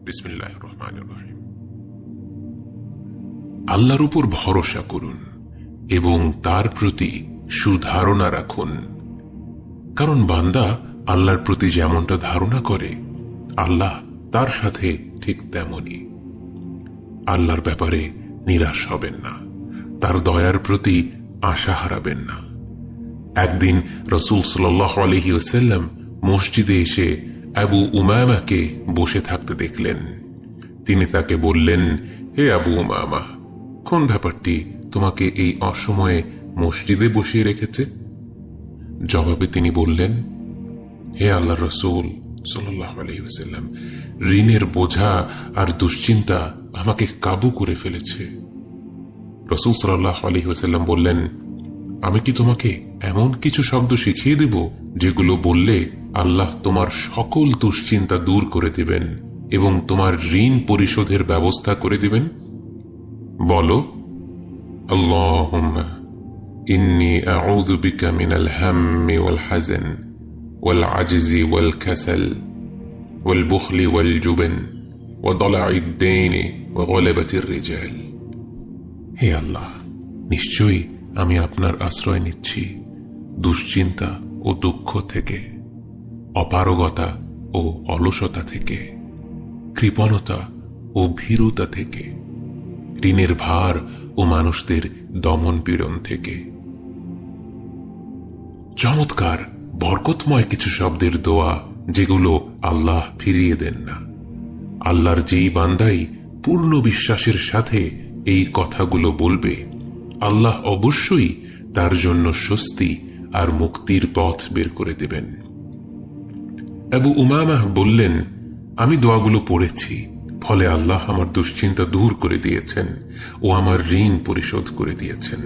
বিসমিল্লাহির রহমানির রহিম। আল্লাহর উপর ভরসা করুন এবং তার প্রতি সুধারণা রাখুন, কারণ বান্দা আল্লাহর প্রতি যেমনটা ধারণা করে আল্লাহ তার সাথে ঠিক তেমনই। আল্লাহর ব্যাপারে নিরাশ হবেন না, তার দয়ার প্রতি আশা হারাবেন না। একদিন রাসূল সাল্লাল্লাহু আলাইহি ওয়াসাল্লাম মসজিদে এসে আবু উমামাকে বসে থাকতে দেখলেন। তিনি তাকে বললেন, হে আবু উমামা, কোন ব্যাপারটি তোমাকে এই অসময়ে মসজিদে বসিয়ে রেখেছে? জবাবে তিনি বললেন, হে আল্লাহর রাসূল সাল্লাল্লাহু আলাইহি ওয়াসাল্লাম, ঋণের বোঝা আর দুশ্চিন্তা আমাকে কাবু করে ফেলেছে। রাসূল সাল্লাল্লাহু আলাইহি ওয়াসাল্লাম বললেন, আমি কি তোমাকে এমন কিছু শব্দ শিখিয়ে দেব যেগুলো বললে আল্লাহ তোমার সকল দুশ্চিন্তা দূর করে দেবেন এবং তোমার ঋণ পরিশোধের ব্যবস্থা করে দিবেন? বলো, আল্লাহুম্মা ইন্নী আউযু বিকা মিনাল হাম্মি ওয়াল হাযান ওয়াল আজজি ওয়াল কাসাল ওয়াল বুখলি ওয়াল জুবন ওয়া দালা'আদ দাইনি ওয়া গলাবাতির রিজাল। হে আল্লাহ, নিশ্চয়ই আমি আপনার আশ্রয় নিচ্ছি দুশ্চিন্তা ও দুঃখ থেকে, অপারগতা ও অলসতা থেকে, কৃপণতা ও ভীরুতা থেকে, ঋণের ভার ও মানুষদের দমন পীড়ন থেকে। চমৎকার বরকতময় কিছু শব্দের দোয়া যেগুলো আল্লাহ ফিরিয়ে দেন না। আল্লাহর যেই বান্দাই পূর্ণ বিশ্বাসের সাথে এই কথাগুলো বলবে, আল্লাহ অবশ্যই তার জন্য স্বস্তি আর মুক্তির পথ বের করে দেবেন। আবু উমামা বললেন, আমি দোয়াগুলো পড়েছি, ফলে আল্লাহ আমার দুশ্চিন্তা দূর করে দিয়েছেন ও আমার ঋণ পরিশোধ করে দিয়েছেন।